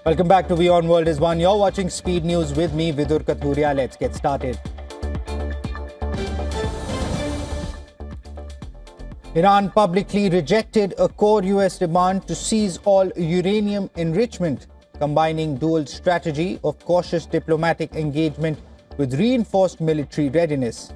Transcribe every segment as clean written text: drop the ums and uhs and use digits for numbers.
Welcome back to WION World is One. You're watching Speed News with me, Vidur Kathuria. Let's get started. Iran publicly rejected a core US demand to seize all uranium enrichment, combining dual strategy of cautious diplomatic engagement with reinforced military readiness.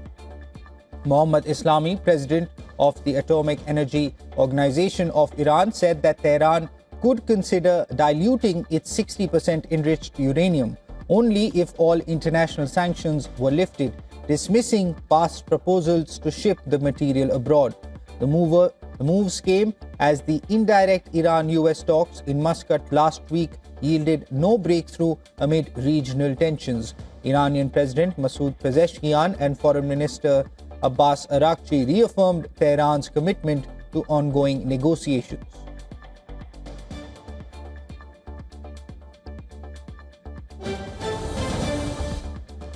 Mohammad Islami, president of the Atomic Energy Organization of Iran, said that Tehran could consider diluting its 60% enriched uranium only if all international sanctions were lifted, dismissing past proposals to ship the material abroad. The moves came as the indirect Iran-US talks in Muscat last week yielded no breakthrough amid regional tensions. Iranian President Masoud Pezeshkian and Foreign Minister Abbas Araghchi reaffirmed Tehran's commitment to ongoing negotiations.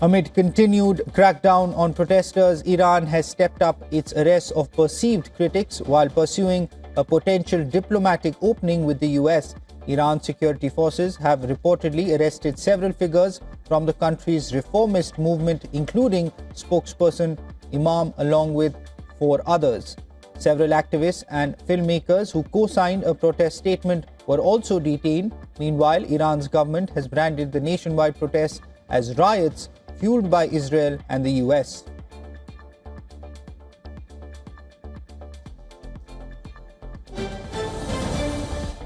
Amid continued crackdown on protesters, Iran has stepped up its arrest of perceived critics while pursuing a potential diplomatic opening with the US. Iran's security forces have reportedly arrested several figures from the country's reformist movement, including spokesperson Imam, along with 4 others. Several activists and filmmakers who co-signed a protest statement were also detained. Meanwhile, Iran's government has branded the nationwide protests as riots fueled by Israel and the US.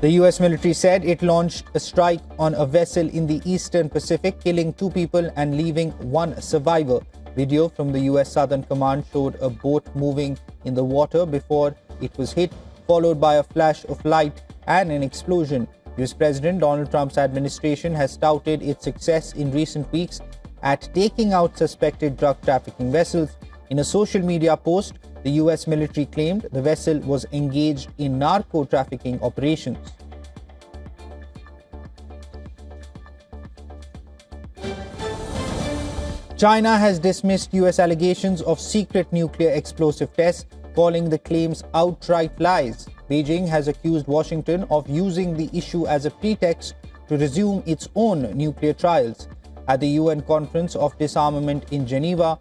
The US military said it launched a strike on a vessel in the Eastern Pacific, killing 2 people and leaving 1 survivor. Video from the US Southern Command showed a boat moving in the water before it was hit, followed by a flash of light and an explosion. US President Donald Trump's administration has touted its success in recent weeks at taking out suspected drug trafficking vessels. In a social media post, the US military claimed the vessel was engaged in narco-trafficking operations. China has dismissed US allegations of secret nuclear explosive tests, calling the claims outright lies. Beijing has accused Washington of using the issue as a pretext to resume its own nuclear trials. At the UN Conference of Disarmament in Geneva,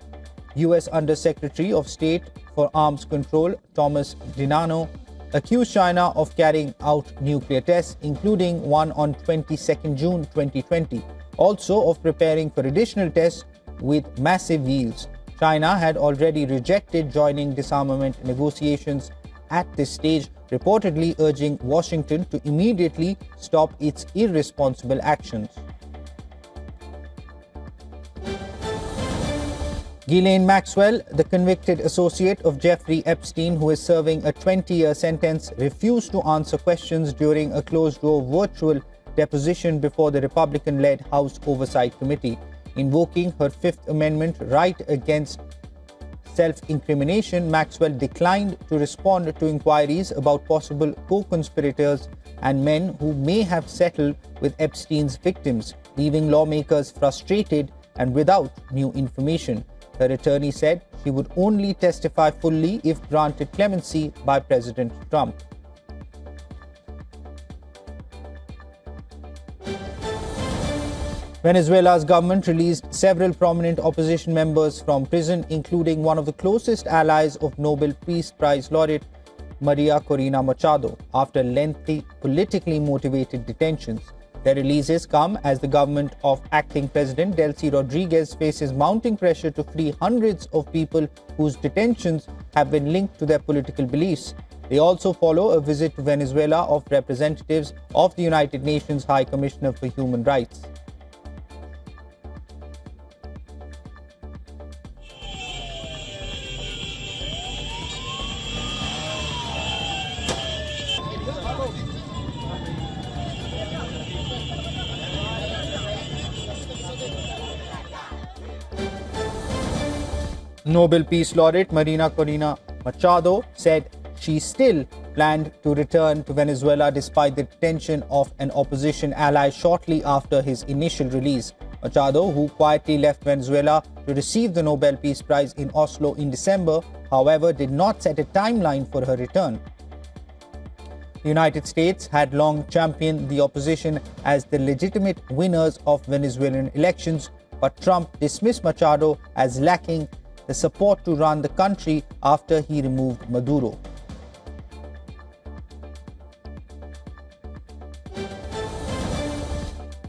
US Under-Secretary of State for Arms Control Thomas DiNanno accused China of carrying out nuclear tests, including one on 22nd June 2020, also of preparing for additional tests with massive yields. China had already rejected joining disarmament negotiations at this stage, reportedly urging Washington to immediately stop its irresponsible actions. Ghislaine Maxwell, the convicted associate of Jeffrey Epstein, who is serving a 20-year sentence, refused to answer questions during a closed-door virtual deposition before the Republican-led House Oversight Committee. Invoking her Fifth Amendment right against self-incrimination, Maxwell declined to respond to inquiries about possible co-conspirators and men who may have settled with Epstein's victims, leaving lawmakers frustrated and without new information. Her attorney said she would only testify fully if granted clemency by President Trump. Venezuela's government released several prominent opposition members from prison, including one of the closest allies of Nobel Peace Prize laureate Maria Corina Machado, after lengthy politically motivated detentions. Their releases come as the government of acting President Delcy Rodriguez faces mounting pressure to free hundreds of people whose detentions have been linked to their political beliefs. They also follow a visit to Venezuela of representatives of the United Nations High Commissioner for Human Rights. Nobel Peace Laureate Maria Corina Machado said she still planned to return to Venezuela despite the detention of an opposition ally shortly after his initial release. Machado, who quietly left Venezuela to receive the Nobel Peace Prize in Oslo in December, however, did not set a timeline for her return. The United States had long championed the opposition as the legitimate winners of Venezuelan elections, but Trump dismissed Machado as lacking the support to run the country after he removed Maduro.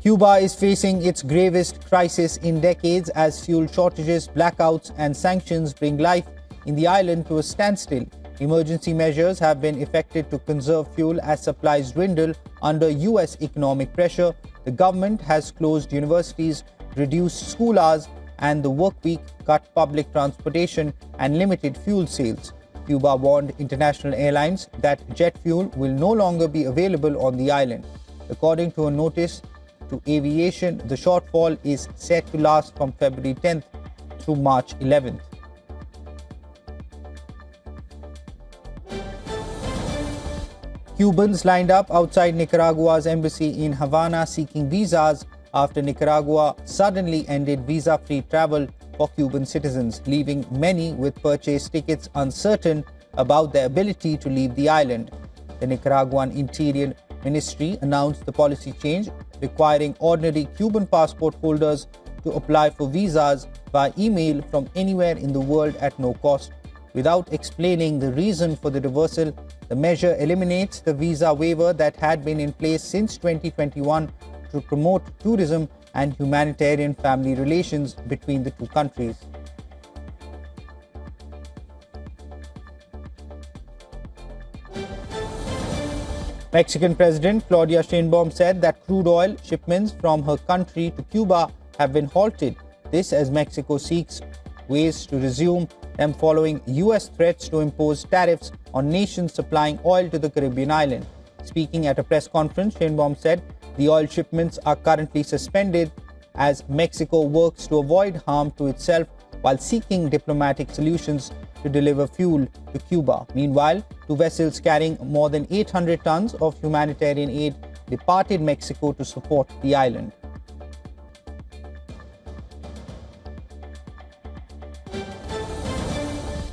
Cuba is facing its gravest crisis in decades as fuel shortages, blackouts, and sanctions bring life in the island to a standstill. Emergency measures have been effected to conserve fuel as supplies dwindle under U.S. economic pressure. The government has closed universities, reduced school hours and the work week, cut public transportation, and limited fuel sales. Cuba warned international airlines that jet fuel will no longer be available on the island. According to a notice to aviation, the shortfall is set to last from February 10th through March 11th. Cubans lined up outside Nicaragua's embassy in Havana seeking visas after Nicaragua suddenly ended visa-free travel for Cuban citizens, leaving many with purchased tickets uncertain about their ability to leave the island. The Nicaraguan Interior Ministry announced the policy change, requiring ordinary Cuban passport holders to apply for visas by email from anywhere in the world at no cost. Without explaining the reason for the reversal, the measure eliminates the visa waiver that had been in place since 2021 to promote tourism and humanitarian family relations between the two countries. Mexican President Claudia Sheinbaum said that crude oil shipments from her country to Cuba have been halted. This as Mexico seeks ways to resume them following U.S. threats to impose tariffs on nations supplying oil to the Caribbean island. Speaking at a press conference, Sheinbaum said the oil shipments are currently suspended as Mexico works to avoid harm to itself while seeking diplomatic solutions to deliver fuel to Cuba. Meanwhile, two vessels carrying more than 800 tons of humanitarian aid departed Mexico to support the island.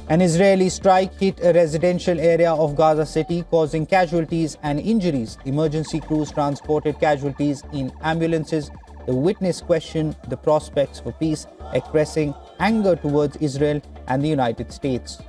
An Israeli strike hit a residential area of Gaza City, causing casualties and injuries. Emergency crews transported casualties in ambulances. The witness questioned the prospects for peace, expressing anger towards Israel and the United States.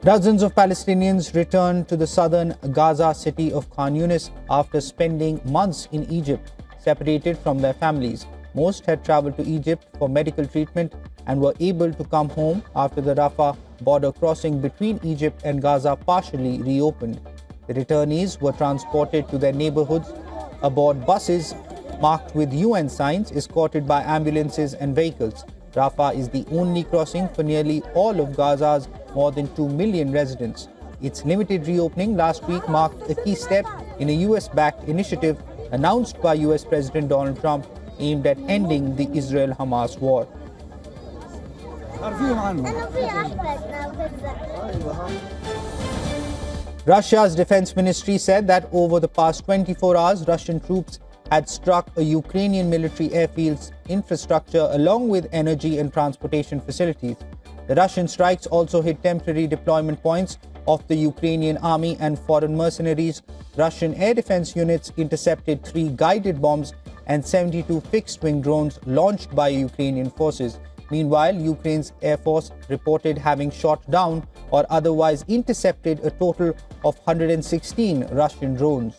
Dozens of Palestinians returned to the southern Gaza city of Khan Yunis after spending months in Egypt, separated from their families. Most had traveled to Egypt for medical treatment and were able to come home after the Rafah border crossing between Egypt and Gaza partially reopened. The returnees were transported to their neighborhoods aboard buses marked with UN signs, escorted by ambulances and vehicles. Rafah is the only crossing for nearly all of Gaza's more than 2 million residents. Its limited reopening last week marked a key step in a US-backed initiative announced by US President Donald Trump aimed at ending the Israel-Hamas war. Russia's defense ministry said that over the past 24 hours, Russian troops had struck a Ukrainian military airfield's infrastructure along with energy and transportation facilities. The Russian strikes also hit temporary deployment points of the Ukrainian army and foreign mercenaries. Russian air defense units intercepted 3 guided bombs and 72 fixed-wing drones launched by Ukrainian forces. Meanwhile, Ukraine's Air Force reported having shot down or otherwise intercepted a total of 116 Russian drones.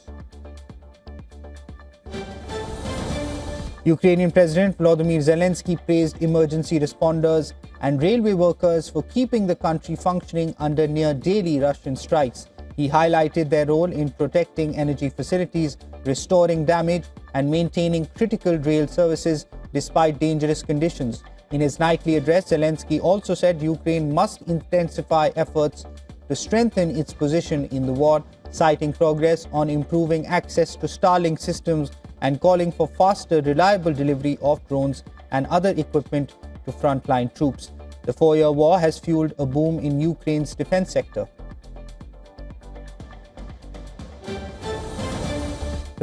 Ukrainian President Volodymyr Zelensky praised emergency responders and railway workers for keeping the country functioning under near-daily Russian strikes. He highlighted their role in protecting energy facilities, restoring damage, and maintaining critical rail services despite dangerous conditions. In his nightly address, Zelensky also said Ukraine must intensify efforts to strengthen its position in the war, citing progress on improving access to Starlink systems and calling for faster, reliable delivery of drones and other equipment to frontline troops. The 4-year war has fueled a boom in Ukraine's defense sector.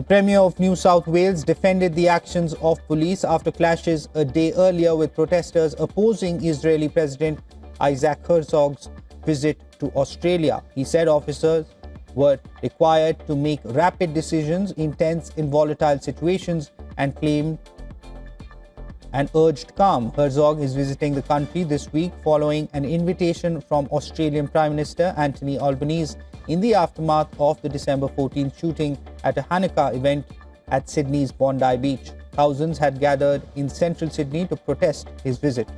The Premier of New South Wales defended the actions of police after clashes a day earlier with protesters opposing Israeli President Isaac Herzog's visit to Australia. He said officers were required to make rapid decisions in tense and volatile situations and urged calm. Herzog is visiting the country this week following an invitation from Australian Prime Minister Anthony Albanese in the aftermath of the December 14th shooting at a Hanukkah event at Sydney's Bondi Beach. Thousands had gathered in central Sydney to protest his visit.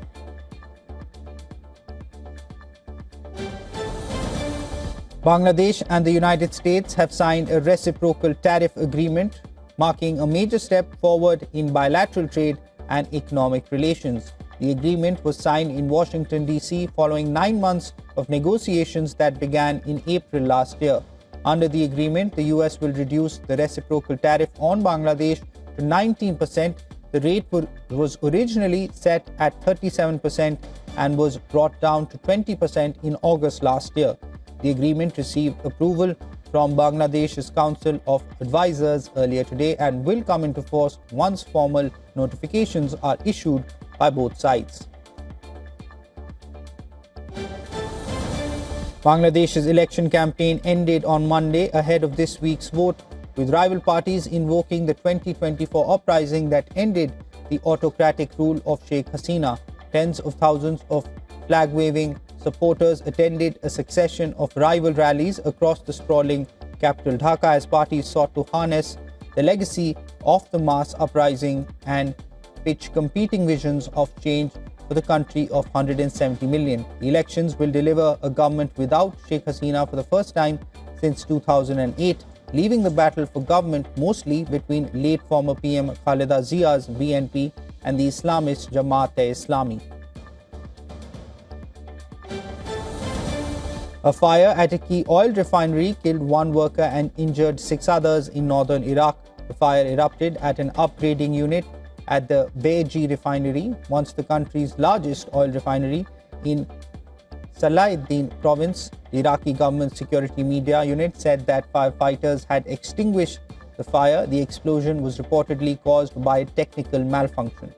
Bangladesh and the United States have signed a reciprocal tariff agreement, marking a major step forward in bilateral trade and economic relations. The agreement was signed in Washington, D.C. following 9 months of negotiations that began in April last year. Under the agreement, the U.S. will reduce the reciprocal tariff on Bangladesh to 19%. The rate was originally set at 37% and was brought down to 20% in August last year. The agreement received approval from Bangladesh's Council of Advisors earlier today and will come into force once formal notifications are issued by both sides. Bangladesh's election campaign ended on Monday ahead of this week's vote, with rival parties invoking the 2024 uprising that ended the autocratic rule of Sheikh Hasina. Tens of thousands of flag-waving supporters attended a succession of rival rallies across the sprawling capital Dhaka as parties sought to harness the legacy of the mass uprising and pitch competing visions of change for the country of 170 million. The elections will deliver a government without Sheikh Hasina for the first time since 2008, leaving the battle for government mostly between late former PM Khaleda Zia's BNP and the Islamist Jamaat-e-Islami. A fire at a key oil refinery killed 1 worker and injured 6 others in northern Iraq. The fire erupted at an upgrading unit at the Beji refinery, once the country's largest oil refinery in Salahuddin province. The Iraqi government security media unit said that firefighters had extinguished the fire. The explosion was reportedly caused by a technical malfunction.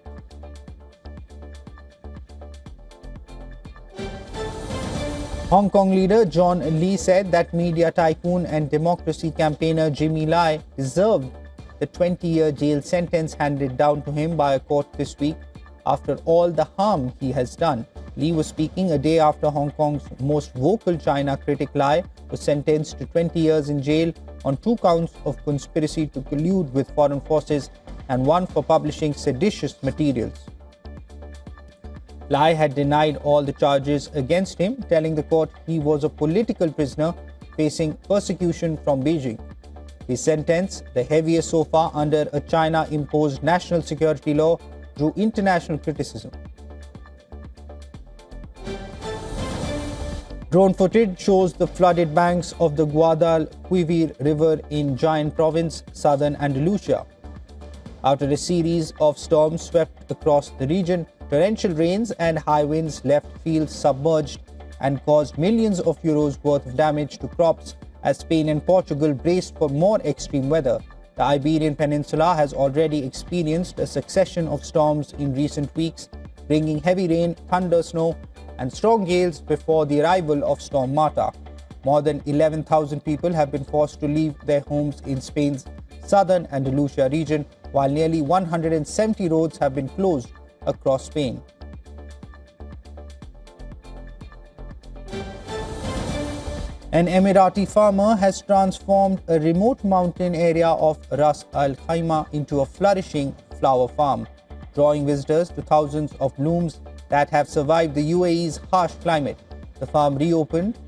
Hong Kong leader John Lee said that media tycoon and democracy campaigner Jimmy Lai deserved the 20-year jail sentence handed down to him by a court this week after all the harm he has done. Lee was speaking a day after Hong Kong's most vocal China critic Lai was sentenced to 20 years in jail on 2 counts of conspiracy to collude with foreign forces and 1 for publishing seditious materials. Lai had denied all the charges against him, telling the court he was a political prisoner facing persecution from Beijing. His sentence, the heaviest so far under a China-imposed national security law, drew international criticism. Drone footage shows the flooded banks of the Guadalquivir River in Jaén province, southern Andalusia. After a series of storms swept across the region, torrential rains and high winds left fields submerged and caused millions of euros worth of damage to crops as Spain and Portugal braced for more extreme weather. The Iberian Peninsula has already experienced a succession of storms in recent weeks, bringing heavy rain, thunder, snow, and strong gales before the arrival of Storm Marta. More than 11,000 people have been forced to leave their homes in Spain's southern Andalusia region, while nearly 170 roads have been closed across Spain. An Emirati farmer has transformed a remote mountain area of Ras Al Khaimah into a flourishing flower farm, drawing visitors to thousands of blooms that have survived the UAE's harsh climate. The farm reopened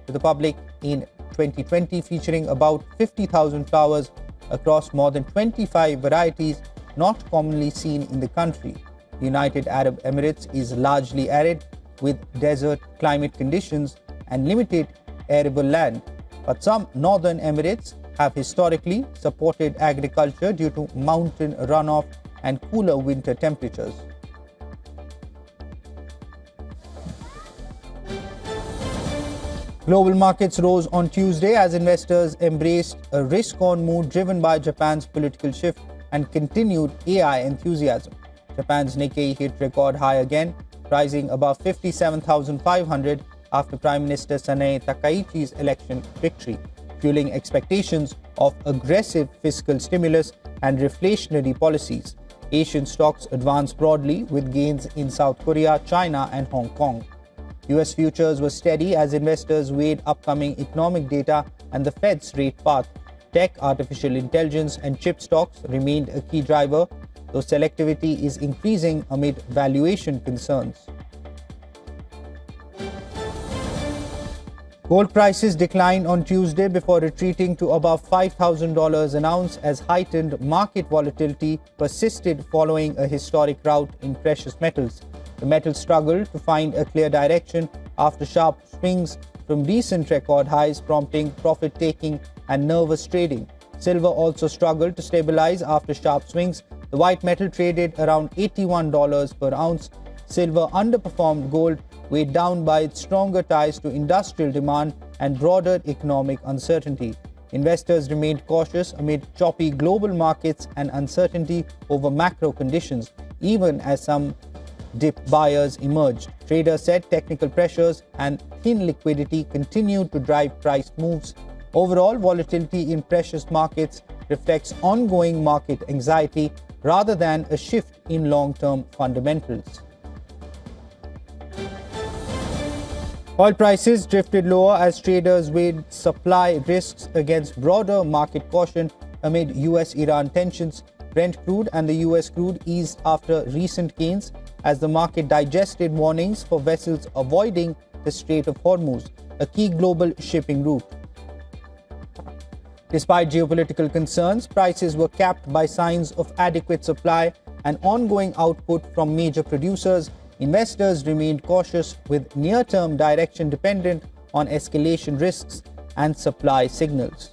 to the public in 2020, featuring about 50,000 flowers across more than 25 varieties not commonly seen in the country. The United Arab Emirates is largely arid, with desert climate conditions and limited arable land, but some northern Emirates have historically supported agriculture due to mountain runoff and cooler winter temperatures. Global markets rose on Tuesday as investors embraced a risk-on mood driven by Japan's political shift and continued AI enthusiasm. Japan's Nikkei hit record high again, rising above 57,500 after Prime Minister Sanae Takaichi's election victory, fueling expectations of aggressive fiscal stimulus and reflationary policies. Asian stocks advanced broadly with gains in South Korea, China, and Hong Kong. US futures were steady as investors weighed upcoming economic data and the Fed's rate path. Tech, artificial intelligence, and chip stocks remained a key driver, though selectivity is increasing amid valuation concerns. Gold prices declined on Tuesday before retreating to above $5,000 an ounce as heightened market volatility persisted following a historic rout in precious metals. The metal struggled to find a clear direction after sharp swings from recent record highs, prompting profit-taking and nervous trading. Silver also struggled to stabilize after sharp swings. The white metal traded around $81 per ounce. Silver underperformed gold, weighed down by its stronger ties to industrial demand and broader economic uncertainty. Investors remained cautious amid choppy global markets and uncertainty over macro conditions, even as some dip buyers emerged. Traders said technical pressures and thin liquidity continued to drive price moves. Overall, volatility in precious markets reflects ongoing market anxiety rather than a shift in long-term fundamentals. Oil prices drifted lower as traders weighed supply risks against broader market caution amid US-Iran tensions. Brent crude and the US crude eased after recent gains as the market digested warnings for vessels avoiding the Strait of Hormuz, a key global shipping route. Despite geopolitical concerns, prices were capped by signs of adequate supply and ongoing output from major producers. Investors remained cautious with near-term direction dependent on escalation risks and supply signals.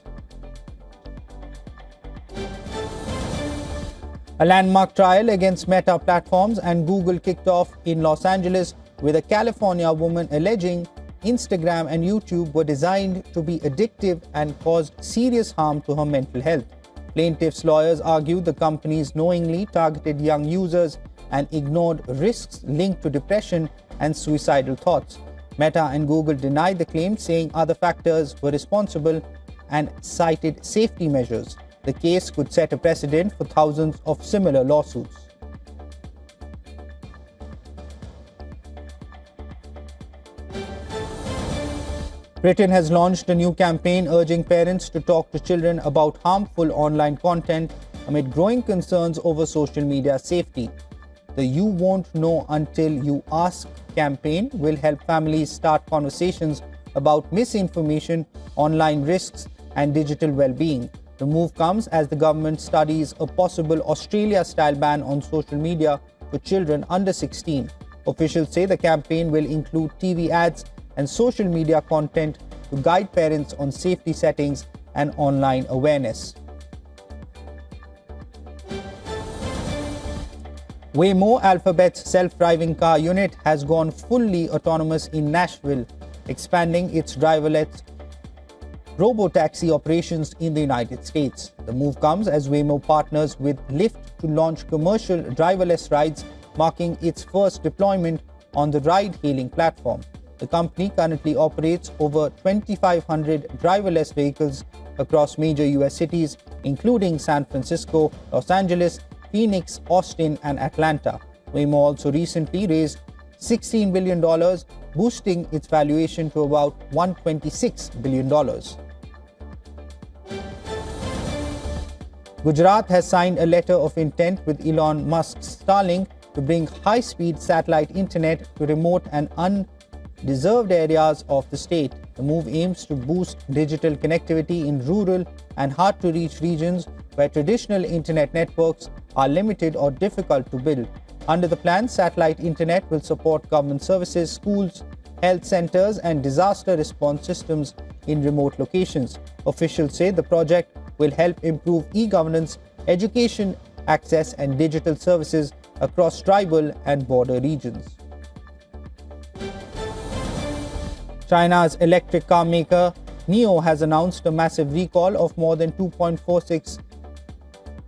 A landmark trial against Meta platforms and Google kicked off in Los Angeles with a California woman alleging Instagram and YouTube were designed to be addictive and caused serious harm to her mental health. Plaintiffs' lawyers argued the companies knowingly targeted young users and ignored risks linked to depression and suicidal thoughts. Meta and Google denied the claim, saying other factors were responsible and cited safety measures. The case could set a precedent for thousands of similar lawsuits. Britain has launched a new campaign urging parents to talk to children about harmful online content amid growing concerns over social media safety. The You Won't Know Until You Ask campaign will help families start conversations about misinformation, online risks, and digital well-being. The move comes as the government studies a possible Australia-style ban on social media for children under 16. Officials say the campaign will include TV ads and social media content to guide parents on safety settings and online awareness. Waymo, Alphabet's self-driving car unit, has gone fully autonomous in Nashville, expanding its driverless robotaxi operations in the United States. The move comes as Waymo partners with Lyft to launch commercial driverless rides, marking its first deployment on the ride-hailing platform. The company currently operates over 2,500 driverless vehicles across major US cities, including San Francisco, Los Angeles, Phoenix, Austin, and Atlanta. Waymo also recently raised $16 billion, boosting its valuation to about $126 billion. Gujarat has signed a letter of intent with Elon Musk's Starlink to bring high-speed satellite internet to remote and undeserved areas of the state. The move aims to boost digital connectivity in rural and hard-to-reach regions where traditional internet networks are limited or difficult to build. Under the plan, satellite internet will support government services, schools, health centers, and disaster response systems in remote locations. Officials say the project will help improve e-governance, education access, and digital services across tribal and border regions. China's electric car maker NIO has announced a massive recall of more than 2.46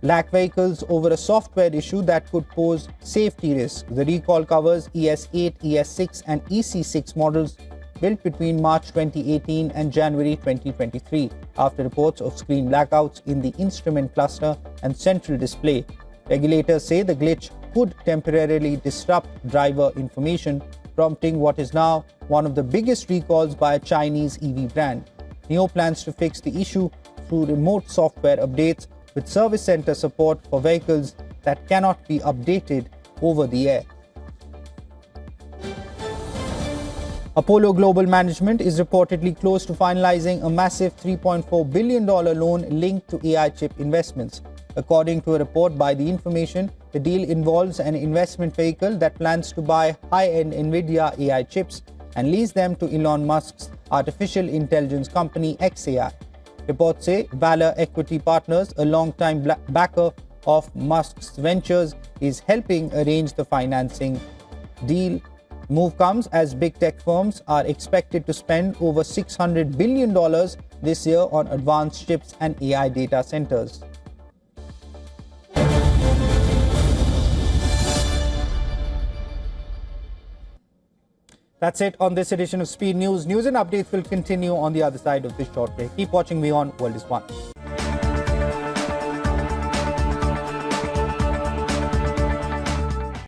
lakh vehicles over a software issue that could pose safety risks. The recall covers ES8, ES6 and EC6 models built between March 2018 and January 2023 after reports of screen blackouts in the instrument cluster and central display. Regulators say the glitch could temporarily disrupt driver information, prompting what is now one of the biggest recalls by a Chinese EV brand. NIO plans to fix the issue through remote software updates with service center support for vehicles that cannot be updated over the air. Apollo Global Management is reportedly close to finalizing a massive $3.4 billion loan linked to AI chip investments. According to a report by The Information, the deal involves an investment vehicle that plans to buy high-end NVIDIA AI chips and lease them to Elon Musk's artificial intelligence company xAI. Reports say Valor Equity Partners, a long-time backer of Musk's ventures, is helping arrange the financing deal. Move comes as big tech firms are expected to spend over $600 billion this year on advanced chips and AI data centers. That's it on this edition of Speed News. News and updates will continue on the other side of this short break. Keep watching WION World is One.